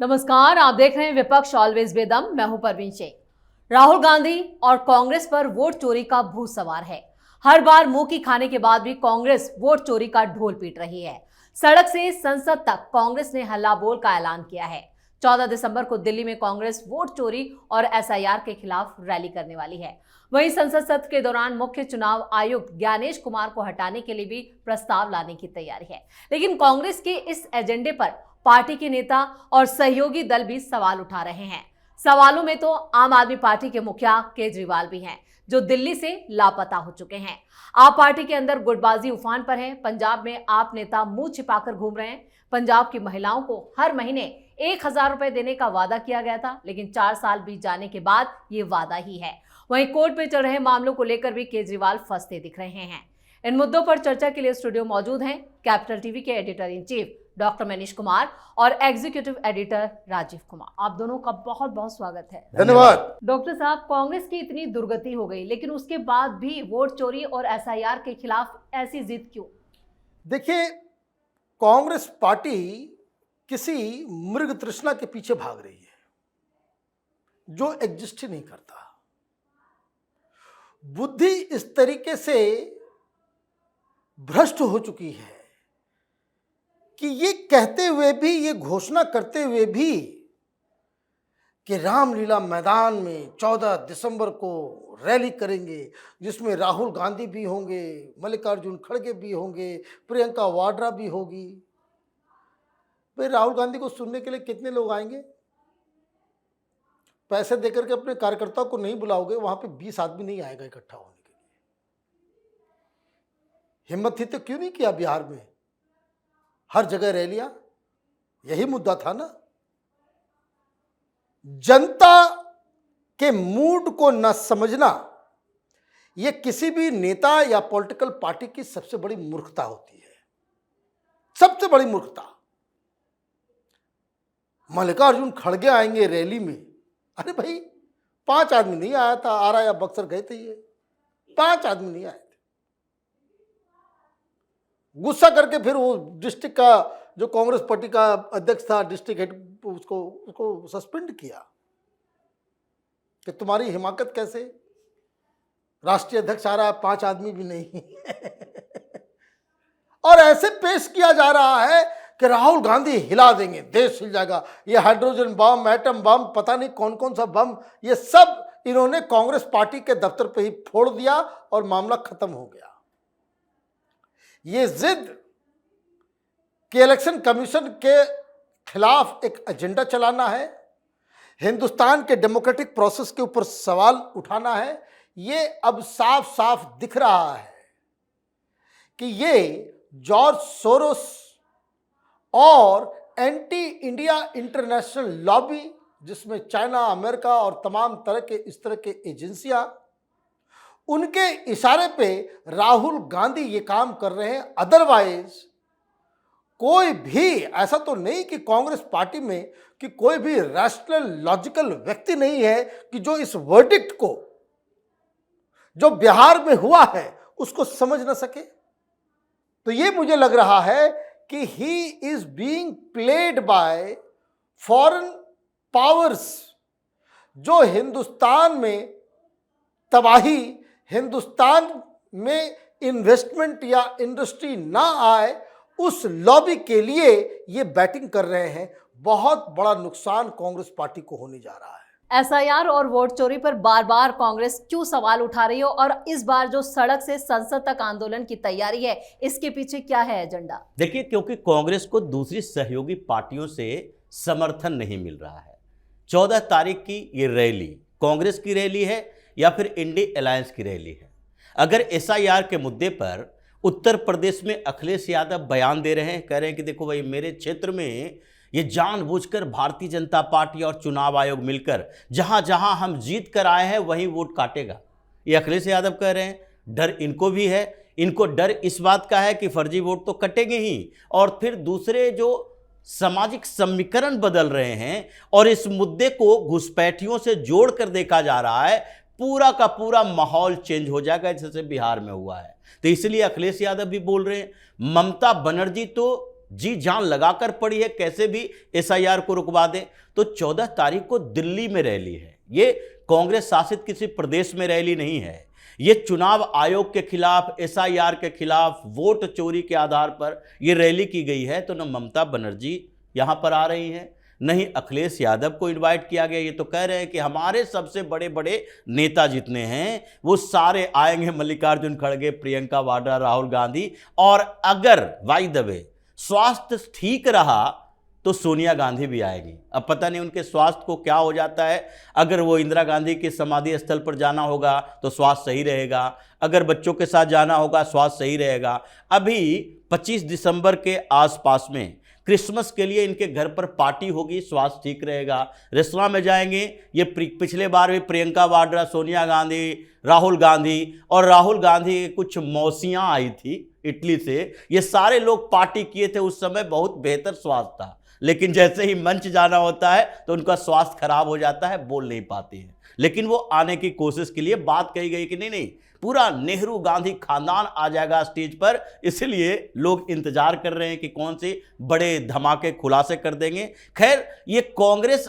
नमस्कार, आप देख रहे हैं विपक्ष ऑलवेज बेदम। मैं हूं परवीन शेख। राहुल गांधी और कांग्रेस पर वोट चोरी का भूत सवार है। हर बार मुंह की खाने के बाद भी कांग्रेस वोट चोरी का ढोल पीट रही है। सड़क से संसद तक कांग्रेस ने हल्ला बोल का ऐलान किया है। 14 दिसंबर को दिल्ली में कांग्रेस वोट चोरी और एसआईआर के खिलाफ रैली करने वाली है। वहीं संसद सत्र के दौरान मुख्य चुनाव आयुक्त ज्ञानेश कुमार को हटाने के लिए भी प्रस्ताव लाने की तैयारी है। लेकिन कांग्रेस के इस एजेंडे पर पार्टी के नेता और सहयोगी दल भी सवाल उठा रहे हैं। सवालों में तो आम आदमी पार्टी के मुखिया केजरीवाल भी हैं, जो दिल्ली से लापता हो चुके हैं। आप पार्टी के अंदर गुटबाजी उफान पर है। पंजाब में आप नेता मुंह छिपाकर घूम रहे हैं। पंजाब की महिलाओं को हर महीने 1000 रुपए देने का वादा किया गया था, लेकिन 4 साल बीत जाने के बाद ये वादा ही है। वहीं कोर्ट में चल रहे मामलों को लेकर भी केजरीवाल फंसते दिख रहे हैं। इन मुद्दों पर चर्चा के लिए स्टूडियो मौजूद हैं कैपिटल टीवी के editor in chief doctor Manish Kumar और एग्जीक्यूटिव एडिटर राजीव कुमार। आप दोनों का बहुत बहुत स्वागत है। धन्यवाद। डॉक्टर साहब, कांग्रेस की इतनी दुर्गति हो गई, लेकिन उसके बाद भी वोट चोरी और एसआईआर के खिलाफ ऐसी जिद क्यों? देखिए, कांग्रेस पार्टी किसी मृग तृष्णा के पीछे भाग रही है जो एग्जिस्ट ही नहीं करता। बुद्धि इस तरीके से भ्रष्ट हो चुकी है कि ये कहते हुए भी, ये घोषणा करते हुए भी कि रामलीला मैदान में 14 दिसंबर को रैली करेंगे, जिसमें राहुल गांधी भी होंगे, मल्लिकार्जुन खड़गे भी होंगे, प्रियंका वाड्रा भी होगी। भाई, राहुल गांधी को सुनने के लिए कितने लोग आएंगे? पैसे देकर के अपने कार्यकर्ताओं को नहीं बुलाओगे, वहां पे 20 आदमी नहीं आएगा इकट्ठा होने के लिए। हिम्मत थी तो क्यों नहीं किया बिहार में हर जगह रैलियां? यही मुद्दा था ना। जनता के मूड को न समझना, यह किसी भी नेता या पॉलिटिकल पार्टी की सबसे बड़ी मूर्खता होती है, सबसे बड़ी मूर्खता। मल्लिकार्जुन खड़गे आएंगे रैली में। अरे भाई, 5 आदमी नहीं आया था। आरा या बक्सर गए थे, ये 5 आदमी नहीं आए थे। गुस्सा करके फिर वो डिस्ट्रिक्ट का जो कांग्रेस पार्टी का अध्यक्ष था, डिस्ट्रिक्ट हेड, उसको सस्पेंड किया कि तुम्हारी हिमाकत कैसे, राष्ट्रीय अध्यक्ष आ रहा है, 5 आदमी भी नहीं। और ऐसे पेश किया जा रहा है कि राहुल गांधी हिला देंगे, देश हिल जाएगा। ये हाइड्रोजन बम, एटम बम, पता नहीं कौन कौन सा बम, ये सब इन्होंने कांग्रेस पार्टी के दफ्तर पे ही फोड़ दिया और मामला खत्म हो गया। ये जिद कि इलेक्शन कमीशन के खिलाफ एक एजेंडा चलाना है, हिंदुस्तान के डेमोक्रेटिक प्रोसेस के ऊपर सवाल उठाना है, ये अब साफ साफ दिख रहा है कि ये जॉर्ज सोरोस और एंटी इंडिया इंटरनेशनल लॉबी, जिसमें चाइना, अमेरिका और तमाम तरह के इस तरह के एजेंसियां, उनके इशारे पे राहुल गांधी ये काम कर रहे हैं। अदरवाइज कोई भी ऐसा तो नहीं कि कांग्रेस पार्टी में कि कोई भी रैशनल लॉजिकल व्यक्ति नहीं है कि जो इस वर्डिक्ट को, जो बिहार में हुआ है, उसको समझ ना सके। तो ये मुझे लग रहा है कि he is being played by foreign powers, जो हिंदुस्तान में तबाही, हिंदुस्तान में इन्वेस्टमेंट या इंडस्ट्री ना आए, उस लॉबी के लिए ये बैटिंग कर रहे हैं। बहुत बड़ा नुकसान कांग्रेस पार्टी को होने जा रहा है। एसआईआर और वोट चोरी पर बार बार कांग्रेस क्यों सवाल उठा रही है, और इस बार जो सड़क से संसद तक आंदोलन की तैयारी है, इसके पीछे क्या है एजेंडा? देखिए, क्योंकि कांग्रेस को दूसरी सहयोगी पार्टियों से समर्थन नहीं मिल रहा है। 14 तारीख की ये रैली कांग्रेस की रैली है या फिर इंडी अलायंस की रैली है? अगर एसआईआर के मुद्दे पर उत्तर प्रदेश में अखिलेश यादव बयान दे रहे हैं, कह रहे हैं कि देखो भाई, मेरे क्षेत्र में ये जानबूझकर भारतीय जनता पार्टी और चुनाव आयोग मिलकर जहां जहां हम जीत कर आए हैं वहीं वोट काटेगा, ये अखिलेश यादव कह रहे हैं। डर इनको भी है। इनको डर इस बात का है कि फर्जी वोट तो कटेंगे ही, और फिर दूसरे जो सामाजिक समीकरण बदल रहे हैं और इस मुद्दे को घुसपैठियों से जोड़कर देखा जा रहा है, पूरा का पूरा माहौल चेंज हो जाएगा, जैसे बिहार में हुआ है। तो इसलिए अखिलेश यादव भी बोल रहे हैं। ममता बनर्जी तो जी जान लगाकर पड़ी है कैसे भी एसआईआर को रुकवा दें। तो 14 तारीख को दिल्ली में रैली है, ये कांग्रेस शासित किसी प्रदेश में रैली नहीं है, ये चुनाव आयोग के खिलाफ, एसआईआर के खिलाफ, वोट चोरी के आधार पर ये रैली की गई है। तो न ममता बनर्जी यहां पर आ रही हैं, नहीं अखिलेश यादव को इनवाइट किया गया। ये तो कह रहे हैं कि हमारे सबसे बड़े बड़े नेता जितने हैं वो सारे आएंगे, मल्लिकार्जुन खड़गे, प्रियंका वाड्रा, राहुल गांधी, और अगर बाय द वे स्वास्थ्य ठीक रहा तो सोनिया गांधी भी आएगी। अब पता नहीं उनके स्वास्थ्य को क्या हो जाता है, अगर वो इंदिरा गांधी के समाधि स्थल पर जाना होगा तो स्वास्थ्य सही रहेगा, अगर बच्चों के साथ जाना होगा स्वास्थ्य सही रहेगा। अभी 25 दिसंबर के आसपास में क्रिसमस के लिए इनके घर पर पार्टी होगी, स्वास्थ्य ठीक रहेगा, रेस्तरां में जाएंगे। ये पिछले बार भी प्रियंका वाड्रा, सोनिया गांधी, राहुल गांधी, और राहुल गांधी की कुछ मौसियां आई थी इटली से, ये सारे लोग पार्टी किए थे। उस समय बहुत बेहतर स्वास्थ्य था, लेकिन जैसे ही मंच जाना होता है तो उनका स्वास्थ्य खराब हो जाता है, बोल नहीं पाते हैं। लेकिन वो आने की कोशिश के लिए बात कही गई कि नहीं पूरा नेहरू गांधी खानदान आ जाएगा स्टेज पर, इसलिए लोग इंतजार कर रहे हैं कि कौन से बड़े धमाके खुलासे कर देंगे। खैर, ये कांग्रेस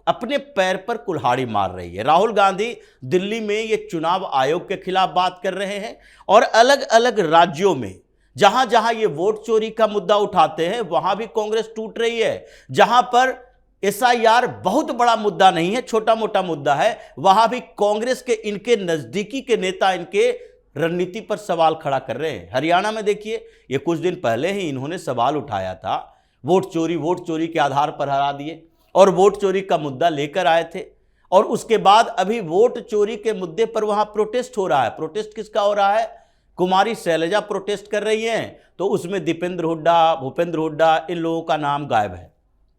अपने पैर पर कुल्हाड़ी मार रही है। राहुल गांधी दिल्ली में ये चुनाव आयोग के खिलाफ बात कर रहे हैं, और अलग अलग राज्यों में जहां जहां ये वोट चोरी का मुद्दा उठाते हैं वहां भी कांग्रेस टूट रही है। जहां पर एसआईआर बहुत बड़ा मुद्दा नहीं है, छोटा मोटा मुद्दा है, वहां भी कांग्रेस के इनके नजदीकी के नेता इनके रणनीति पर सवाल खड़ा कर रहे हैं। हरियाणा में देखिए, ये कुछ दिन पहले ही इन्होंने सवाल उठाया था, वोट चोरी के आधार पर हरा दिए और वोट चोरी का मुद्दा लेकर आए थे, और उसके बाद अभी वोट चोरी के मुद्दे पर वहां प्रोटेस्ट हो रहा है। प्रोटेस्ट किसका हो रहा है? कुमारी शैलजा प्रोटेस्ट कर रही हैं, तो उसमें दीपेंद्र हुड्डा, भूपेंद्र हुड्डा, इन लोगों का नाम गायब है,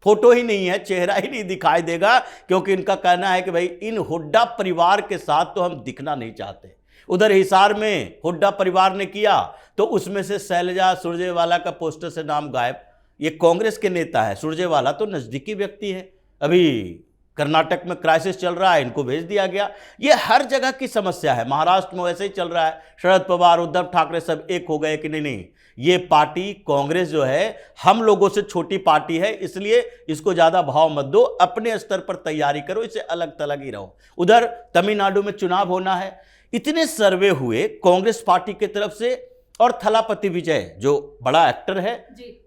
फोटो ही नहीं है, चेहरा ही नहीं दिखाई देगा, क्योंकि इनका कहना है कि भाई इन हुड्डा परिवार के साथ तो हम दिखना नहीं चाहते। उधर हिसार में हुड्डा परिवार ने किया तो उसमें से शैलजा सुरजेवाला का पोस्टर से नाम गायब। ये कांग्रेस के नेता है, सुरजेवाला तो नजदीकी व्यक्ति है, अभी कर्नाटक में क्राइसिस चल रहा है, इनको भेज दिया गया। ये हर जगह की समस्या है, महाराष्ट्र में वैसे ही चल रहा है, शरद पवार, उद्धव ठाकरे सब एक हो गए कि नहीं ये पार्टी कांग्रेस जो है हम लोगों से छोटी पार्टी है, इसलिए इसको ज्यादा भाव मत दो, अपने स्तर पर तैयारी करो, इससे अलग थलग ही रहो। उधर तमिलनाडु में चुनाव होना है, इतने सर्वे हुए कांग्रेस पार्टी की तरफ से, और थलापति विजय जो बड़ा एक्टर है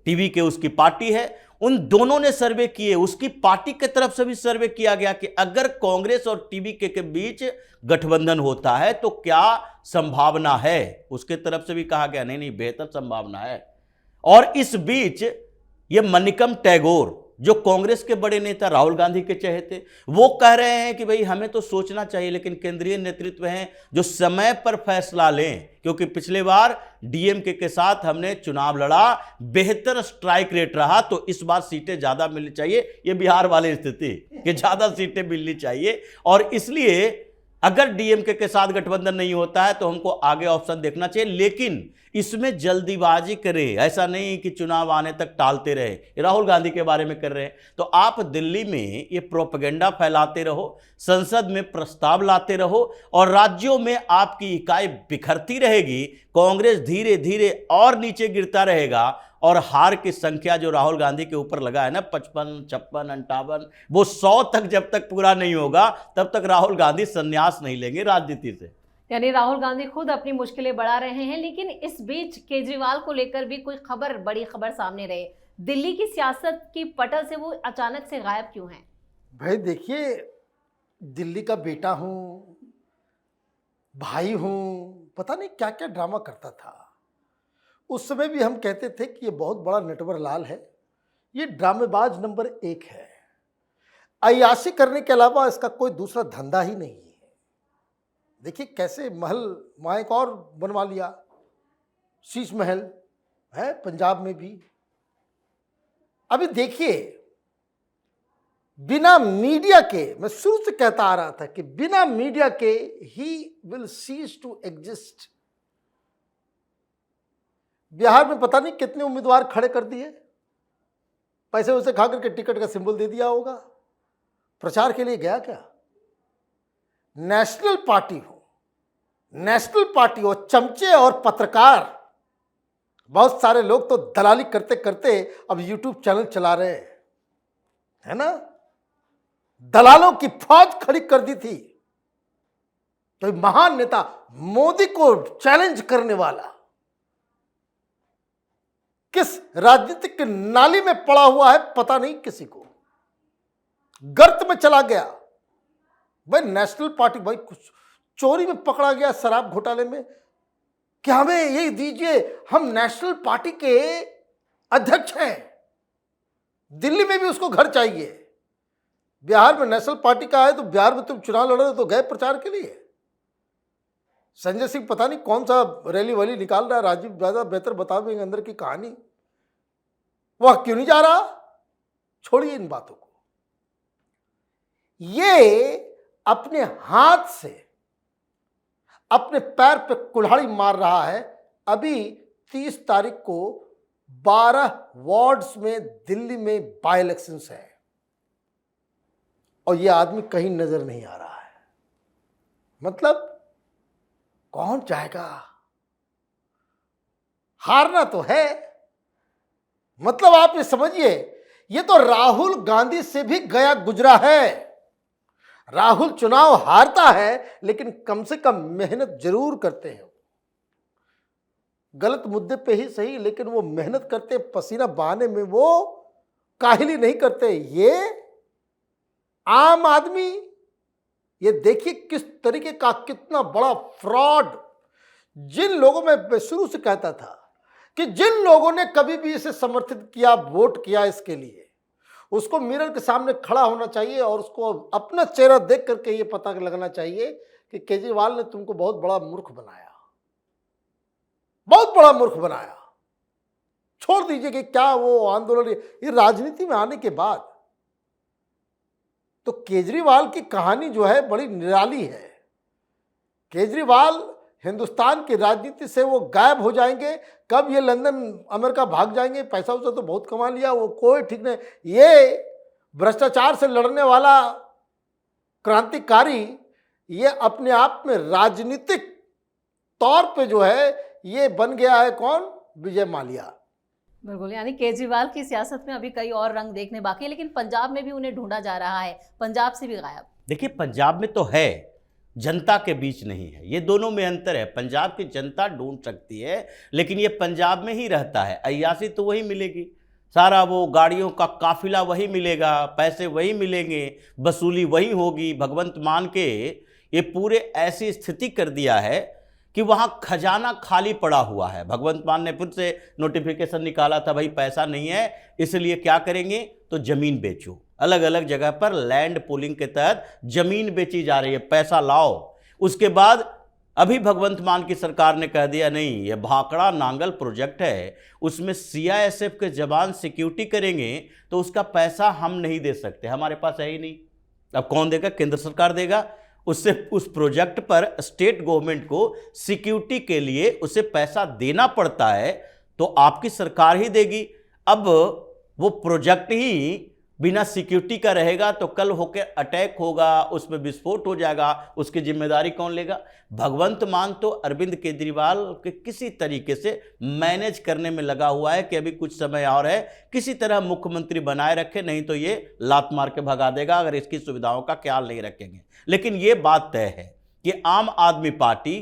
टीवी के, उसकी पार्टी है, उन दोनों ने सर्वे किए, उसकी पार्टी की तरफ से भी सर्वे किया गया कि अगर कांग्रेस और टीवी के बीच गठबंधन होता है तो क्या संभावना है, उसके तरफ से भी कहा गया नहीं बेहतर संभावना है। और इस बीच ये मनिकम टैगोर जो कांग्रेस के बड़े नेता राहुल गांधी के चहेते, वो कह रहे हैं कि भाई हमें तो सोचना चाहिए, लेकिन केंद्रीय नेतृत्व है जो समय पर फैसला लें, क्योंकि पिछले बार डीएमके के साथ हमने चुनाव लड़ा, बेहतर स्ट्राइक रेट रहा, तो इस बार सीटें ज्यादा मिलनी चाहिए। ये बिहार वाली स्थिति कि ज्यादा सीटें मिलनी चाहिए, और इसलिए अगर डीएमके के साथ गठबंधन नहीं होता है तो हमको आगे ऑप्शन देखना चाहिए, लेकिन इसमें जल्दीबाजी करें, ऐसा नहीं कि चुनाव आने तक टालते रहे। राहुल गांधी के बारे में कर रहे हैं, तो आप दिल्ली में ये प्रोपेगेंडा फैलाते रहो, संसद में प्रस्ताव लाते रहो, और राज्यों में आपकी इकाई बिखरती रहेगी, कांग्रेस धीरे धीरे और नीचे गिरता रहेगा, और हार की संख्या जो राहुल गांधी के ऊपर लगा है ना 55, 56, 58, वो 100 तक जब तक पूरा नहीं होगा तब तक राहुल गांधी संन्यास नहीं लेंगे राजनीति से। यानी राहुल गांधी खुद अपनी मुश्किलें बढ़ा रहे हैं, लेकिन इस बीच केजरीवाल को लेकर भी कोई बड़ी खबर सामने रहे, दिल्ली की सियासत की पटल से वो अचानक से गायब क्यों हैं? भाई देखिए, दिल्ली का बेटा हूं, भाई हूं, पता नहीं क्या क्या ड्रामा करता था। उस समय भी हम कहते थे कि ये बहुत बड़ा नटवर लाल है, ये ड्रामेबाज नंबर 1 है, अय्याशी करने के अलावा इसका कोई दूसरा धंधा ही नहीं है। देखिए कैसे महल वहाँ एक और बनवा लिया, शीश महल है पंजाब में भी। अभी देखिए, बिना मीडिया के, मैं शुरू से कहता आ रहा था कि बिना मीडिया के ही will cease to exist. Bihar में पता नहीं कितने उम्मीदवार खड़े कर दिए, पैसे वैसे खा करके टिकट का सिंबल दे दिया होगा, प्रचार के लिए गया क्या? नेशनल पार्टी और चमचे और पत्रकार बहुत सारे लोग तो दलाली करते करते अब यूट्यूब चैनल चला रहे हैं, है ना। दलालों की फौज खड़ी कर दी थी। तो महान नेता मोदी को चैलेंज करने वाला किस राजनीतिक नाली में पड़ा हुआ है पता नहीं, किसी को गर्त में चला गया। भाई नेशनल पार्टी, भाई कुछ चोरी में पकड़ा गया शराब घोटाले में, कि हमें यही दीजिए, हम नेशनल पार्टी के अध्यक्ष हैं, दिल्ली में भी उसको घर चाहिए। बिहार में नेशनल पार्टी का है तो बिहार में तुम चुनाव लड़ रहे हो तो गए प्रचार के लिए। संजय सिंह पता नहीं कौन सा रैली वैली निकाल रहा है, राजीव ज्यादा बेहतर बतावेंगे अंदर की कहानी। वह क्यों नहीं जा रहा? छोड़िए इन बातों को। ये अपने हाथ से अपने पैर पे कुल्हाड़ी मार रहा है। अभी 30 तारीख को 12 वार्ड्स में दिल्ली में बाय इलेक्शंस है और ये आदमी कहीं नजर नहीं आ रहा है। मतलब कौन चाहेगा? हारना तो है। मतलब आप ये समझिए, ये तो राहुल गांधी से भी गया गुजरा है। राहुल चुनाव हारता है लेकिन कम से कम मेहनत जरूर करते हैं। गलत मुद्दे पे ही सही, लेकिन वो मेहनत करते, पसीना बहाने में वो काहिली नहीं करते। ये आम आदमी, ये देखिए किस तरीके का कितना बड़ा फ्रॉड। जिन लोगों में शुरू से कहता था कि जिन लोगों ने कभी भी इसे समर्थित किया, वोट किया इसके लिए, उसको मिरर के सामने खड़ा होना चाहिए और उसको अपना चेहरा देख करके ये पता लगना चाहिए कि केजरीवाल ने तुमको बहुत बड़ा मूर्ख बनाया, बहुत बड़ा मूर्ख बनाया। छोड़ दीजिए कि क्या वो आंदोलन, ये राजनीति में आने के बाद तो केजरीवाल की कहानी जो है बड़ी निराली है। केजरीवाल हिंदुस्तान की राजनीति से वो गायब हो जाएंगे। कब ये लंदन अमेरिका भाग जाएंगे, पैसा उसा तो बहुत कमा लिया, वो कोई ठीक नहीं। ये भ्रष्टाचार से लड़ने वाला क्रांतिकारी, ये अपने आप में राजनीतिक तौर पे जो है ये बन गया है कौन? विजय माल्या। बिल्कुल, यानी केजरीवाल की सियासत में अभी कई और रंग देखने बाकी है, लेकिन पंजाब में भी उन्हें ढूंढा जा रहा है, पंजाब से भी गायब। देखिए, पंजाब में तो है, जनता के बीच नहीं है। ये दोनों में अंतर है। पंजाब की जनता ढूंढ सकती है लेकिन ये पंजाब में ही रहता है। अय्यासी तो वही मिलेगी, सारा वो गाड़ियों का काफिला वही मिलेगा, पैसे वही मिलेंगे, वसूली वही होगी। भगवंत मान के ये पूरे ऐसी स्थिति कर दिया है कि वहाँ खजाना खाली पड़ा हुआ है। भगवंत मान ने फिर से नोटिफिकेशन निकाला था, भाई पैसा नहीं है, इसलिए क्या करेंगे तो जमीन बेचो। अलग अलग जगह पर लैंड पूलिंग के तहत जमीन बेची जा रही है, पैसा लाओ। उसके बाद अभी भगवंत मान की सरकार ने कह दिया नहीं, ये भाखड़ा नांगल प्रोजेक्ट है, उसमें सीआईएसएफ के जवान सिक्योरिटी करेंगे तो उसका पैसा हम नहीं दे सकते, हमारे पास है ही नहीं। अब कौन देगा? केंद्र सरकार देगा। उससे उस प्रोजेक्ट पर स्टेट गवर्नमेंट को सिक्योरिटी के लिए उसे पैसा देना पड़ता है, तो आपकी सरकार ही देगी। अब वो प्रोजेक्ट ही बिना सिक्योरिटी का रहेगा तो कल होके अटैक होगा, उसमें विस्फोट हो जाएगा, उसकी जिम्मेदारी कौन लेगा? भगवंत मान तो अरविंद केजरीवाल के किसी तरीके से मैनेज करने में लगा हुआ है कि अभी कुछ समय और है, किसी तरह मुख्यमंत्री बनाए रखे, नहीं तो ये लात मार के भगा देगा अगर इसकी सुविधाओं का ख्याल नहीं रखेंगे। लेकिन ये बात तय है कि आम आदमी पार्टी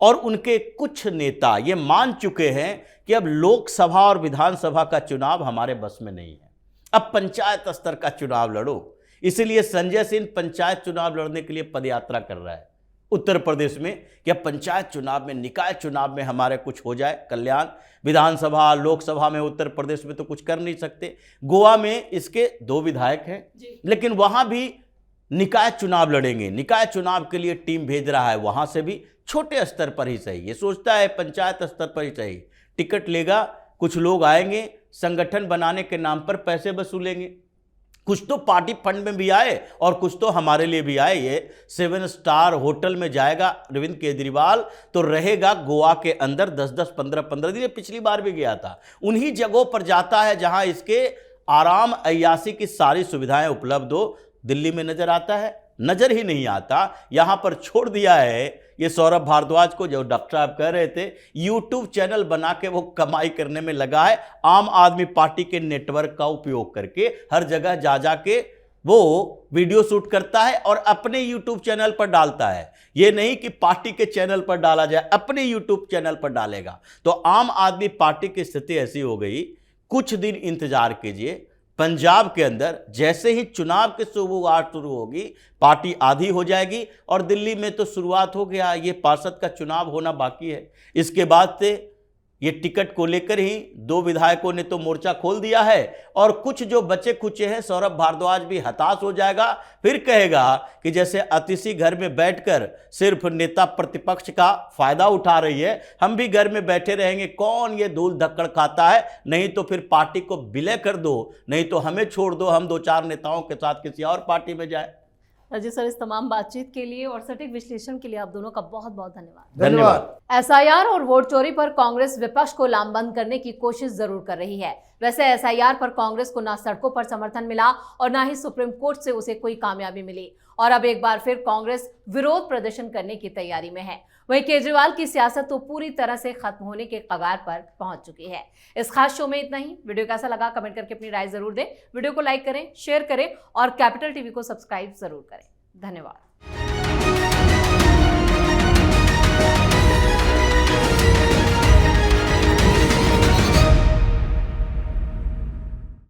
और उनके कुछ नेता ये मान चुके हैं कि अब लोकसभा और विधानसभा का चुनाव हमारे बस में नहीं है, अब पंचायत स्तर का चुनाव लड़ो। इसलिए संजय सिंह पंचायत चुनाव लड़ने के लिए पदयात्रा कर रहा है उत्तर प्रदेश में कि अब पंचायत चुनाव में, निकाय चुनाव में हमारे कुछ हो जाए कल्याण। विधानसभा लोकसभा में उत्तर प्रदेश में तो कुछ कर नहीं सकते। गोवा में इसके 2 विधायक हैं, लेकिन वहां भी निकाय चुनाव लड़ेंगे। निकाय चुनाव के लिए टीम भेज रहा है, वहां से भी छोटे स्तर पर ही सही, ये सोचता है पंचायत स्तर पर ही सही। टिकट लेगा, कुछ लोग आएंगे, संगठन बनाने के नाम पर पैसे वसूलेंगे। कुछ तो पार्टी फंड में भी आए और कुछ तो हमारे लिए भी आए। ये 7 स्टार होटल में जाएगा अरविंद केजरीवाल तो रहेगा गोवा के अंदर 10-10, 15-15 दिन। पिछली बार भी गया था, उन्हीं जगहों पर जाता है जहां इसके आराम अय्यासी की सारी सुविधाएं उपलब्ध हो। दिल्ली में नजर आता है? नजर ही नहीं आता। यहां पर छोड़ दिया है ये सौरभ भारद्वाज को, जो डॉक्टर साहब कह रहे थे, यूट्यूब चैनल बना के वो कमाई करने में लगा है, आम आदमी पार्टी के नेटवर्क का उपयोग करके हर जगह जा जा के वो वीडियो शूट करता है और अपने यूट्यूब चैनल पर डालता है। ये नहीं कि पार्टी के चैनल पर डाला जाए, अपने यूट्यूब चैनल पर डालेगा। तो आम आदमी पार्टी की स्थिति ऐसी हो गई, कुछ दिन इंतजार कीजिए, पंजाब के अंदर जैसे ही चुनाव की शुरुआत शुरू होगी, पार्टी आधी हो जाएगी। और दिल्ली में तो शुरुआत हो गया, ये पार्षद का चुनाव होना बाकी है। इसके बाद से ये टिकट को लेकर ही 2 विधायकों ने तो मोर्चा खोल दिया है, और कुछ जो बचे खुचे हैं, सौरभ भारद्वाज भी हताश हो जाएगा। फिर कहेगा कि जैसे अतिथि घर में बैठकर सिर्फ नेता प्रतिपक्ष का फायदा उठा रही है, हम भी घर में बैठे रहेंगे, कौन ये धूल धक्कड़ खाता है, नहीं तो फिर पार्टी को विलय कर दो, नहीं तो हमें छोड़ दो, हम 2-4 नेताओं के साथ किसी और पार्टी में जाए। जी सर, इस तमाम बातचीत के लिए और सटीक विश्लेषण के लिए आप दोनों का बहुत बहुत धन्यवाद। धन्यवाद। एसआईआर और वोट चोरी पर कांग्रेस विपक्ष को लामबंद करने की कोशिश जरूर कर रही है। वैसे एसआईआर पर कांग्रेस को ना सड़कों पर समर्थन मिला और ना ही सुप्रीम कोर्ट से उसे कोई कामयाबी मिली, और अब एक बार फिर कांग्रेस विरोध प्रदर्शन करने की तैयारी में है। वहीं केजरीवाल की सियासत तो पूरी तरह से खत्म होने के कगार पर पहुंच चुकी है। इस खास शो में इतना ही। वीडियो कैसा लगा कमेंट करके अपनी राय जरूर दें। वीडियो को लाइक करें, शेयर करें और कैपिटल टीवी को सब्सक्राइब जरूर करें। धन्यवाद।